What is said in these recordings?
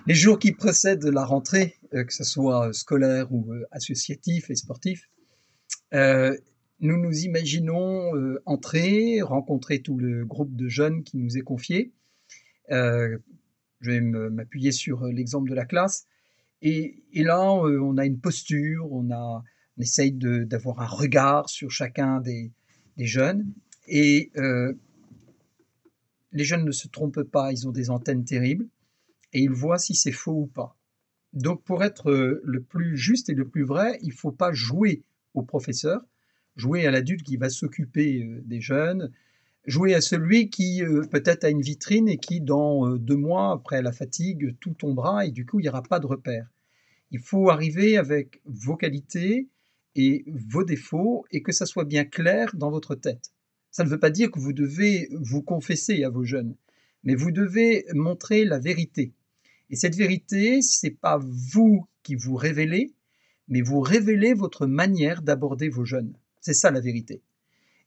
Les jours qui précèdent la rentrée, que ce soit scolaire ou associatif et sportif, euh, nous nous imaginons entrer, rencontrer tout le groupe de jeunes qui nous est confié. Euh, je vais m'appuyer sur l'exemple de la classe. Et là, on a une posture, on essaye d'avoir un regard sur chacun des jeunes. Et les jeunes ne se trompent pas, ils ont des antennes terribles et ils voient si c'est faux ou pas. Donc pour être le plus juste et le plus vrai, il ne faut pas jouer au professeur, jouer à l'adulte qui va s'occuper des jeunes, jouer à celui qui peut-être a une vitrine et qui dans 2 mois, après la fatigue, tout tombera et du coup il n'y aura pas de repère. Il faut arriver avec vos qualités et vos défauts et que ça soit bien clair dans votre tête. Ça ne veut pas dire que vous devez vous confesser à vos jeunes, mais vous devez montrer la vérité. Et cette vérité, c'est pas vous qui vous révélez, mais vous révélez votre manière d'aborder vos jeunes. C'est ça la vérité.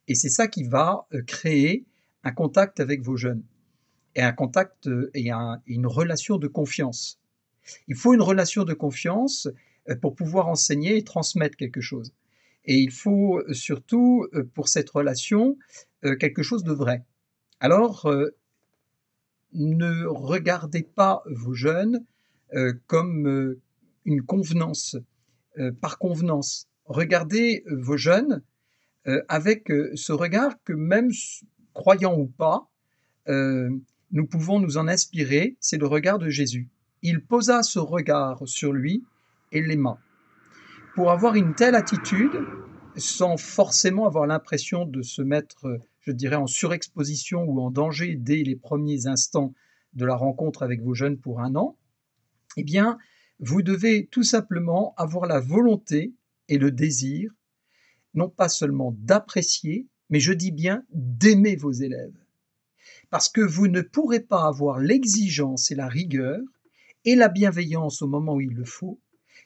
Et c'est ça qui va créer un contact avec vos jeunes et un contact et une relation de confiance. Il faut une relation de confiance pour pouvoir enseigner et transmettre quelque chose. Et il faut surtout pour cette relation quelque chose de vrai. Alors, ne regardez pas vos jeunes comme une convenance, par convenance. Regardez vos jeunes avec ce regard que même croyant ou pas, euh, nous pouvons nous en inspirer, c'est le regard de Jésus. Il posa ce regard sur lui et l'aima. Pour avoir une telle attitude, sans forcément avoir l'impression de se mettre, je dirais, en surexposition ou en danger dès les premiers instants de la rencontre avec vos jeunes pour un an, eh bien, vous devez tout simplement avoir la volonté et le désir, non pas seulement d'apprécier, mais je dis bien d'aimer vos élèves. Parce que vous ne pourrez pas avoir l'exigence et la rigueur et la bienveillance au moment où il le faut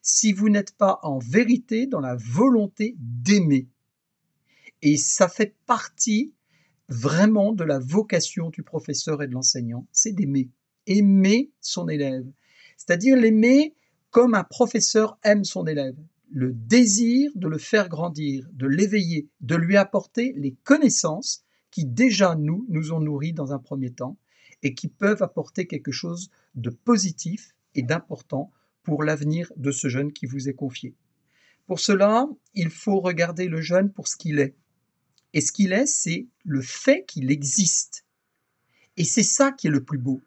si vous n'êtes pas en vérité dans la volonté d'aimer. Et ça fait partie vraiment de la vocation du professeur et de l'enseignant, c'est d'aimer. Aimer son élève. C'est-à-dire l'aimer comme un professeur aime son élève. Le désir de le faire grandir, de l'éveiller, de lui apporter les connaissances qui déjà nous ont nourris dans un premier temps et qui peuvent apporter quelque chose de positif et d'important pour l'avenir de ce jeune qui vous est confié. Pour cela, il faut regarder le jeune pour ce qu'il est. Et ce qu'il est, c'est le fait qu'il existe. Et c'est ça qui est le plus beau.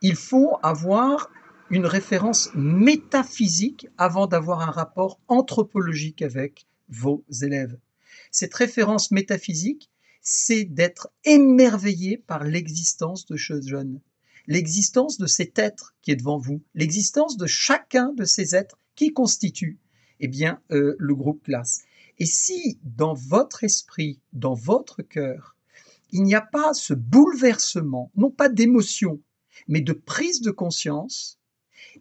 Il faut avoir une référence métaphysique avant d'avoir un rapport anthropologique avec vos élèves. Cette référence métaphysique, c'est d'être émerveillé par l'existence de ce jeune, l'existence de cet être qui est devant vous, l'existence de chacun de ces êtres qui constituent eh bien, le groupe classe. Et si dans votre esprit, dans votre cœur, il n'y a pas ce bouleversement, non pas d'émotion, mais de prise de conscience,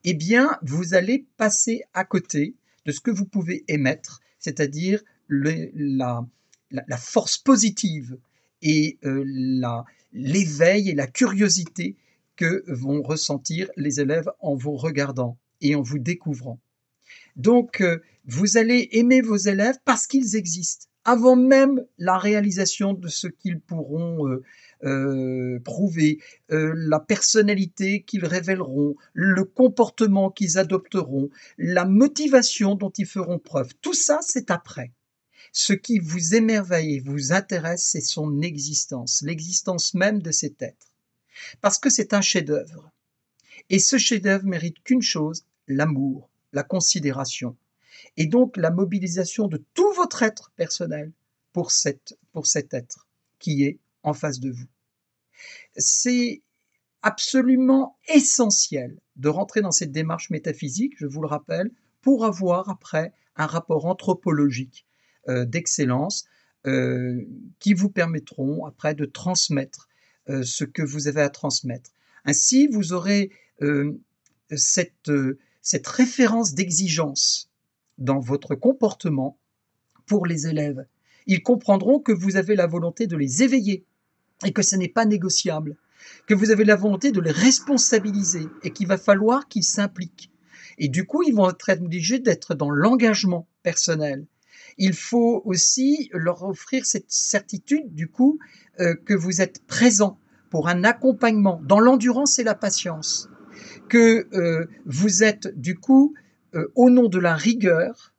eh bien, vous allez passer à côté de ce que vous pouvez émettre, c'est-à-dire la force positive et l'éveil et la curiosité que vont ressentir les élèves en vous regardant et en vous découvrant. Donc, vous allez aimer vos élèves parce qu'ils existent, avant même la réalisation de ce qu'ils pourront prouver, la personnalité qu'ils révéleront, le comportement qu'ils adopteront, la motivation dont ils feront preuve. Tout ça, c'est après. Ce qui vous émerveille et vous intéresse, c'est son existence, l'existence même de cet être. Parce que c'est un chef-d'œuvre. Et ce chef-d'œuvre mérite qu'une chose, l'amour, la considération et donc la mobilisation de tout votre être personnel pour cet être qui est en face de vous. C'est absolument essentiel de rentrer dans cette démarche métaphysique, je vous le rappelle, pour avoir après un rapport anthropologique d'excellence qui vous permettront après de transmettre ce que vous avez à transmettre. Ainsi, vous aurez cette, cette référence d'exigence dans votre comportement pour les élèves. Ils comprendront que vous avez la volonté de les éveiller et que ce n'est pas négociable. que vous avez la volonté de les responsabiliser et qu'il va falloir qu'ils s'impliquent. Et du coup, ils vont être obligés d'être dans l'engagement personnel. Il faut aussi leur offrir cette certitude, du coup, que vous êtes présent pour un accompagnement dans l'endurance et la patience, que vous êtes, du coup, au nom de la rigueur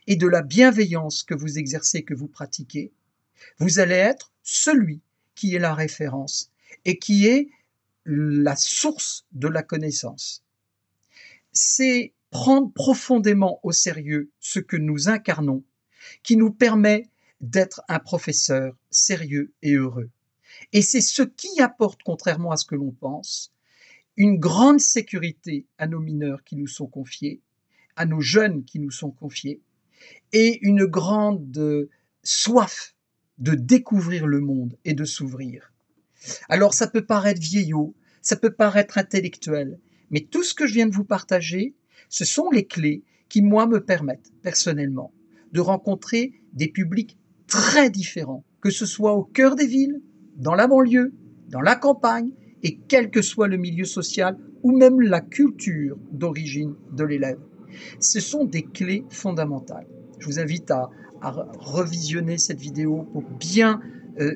et de la bienveillance que vous exercez, que vous pratiquez, vous allez être celui qui est la référence et qui est la source de la connaissance. C'est prendre profondément au sérieux ce que nous incarnons qui nous permet d'être un professeur sérieux et heureux. Et c'est ce qui apporte, contrairement à ce que l'on pense, une grande sécurité à nos mineurs qui nous sont confiés, à nos jeunes qui nous sont confiés, et une grande soif de découvrir le monde et de s'ouvrir. Alors ça peut paraître vieillot, ça peut paraître intellectuel, mais tout ce que je viens de vous partager, ce sont les clés qui, moi, me permettent personnellement de rencontrer des publics très différents, que ce soit au cœur des villes, dans la banlieue, dans la campagne, et quel que soit le milieu social ou même la culture d'origine de l'élève. Ce sont des clés fondamentales. Je vous invite à revisionner cette vidéo pour bien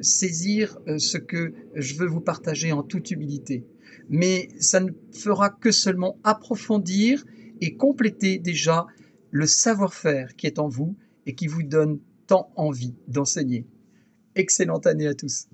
saisir ce que je veux vous partager en toute humilité. Mais ça ne fera que seulement approfondir et compléter déjà le savoir-faire qui est en vous et qui vous donne tant envie d'enseigner. Excellente année à tous.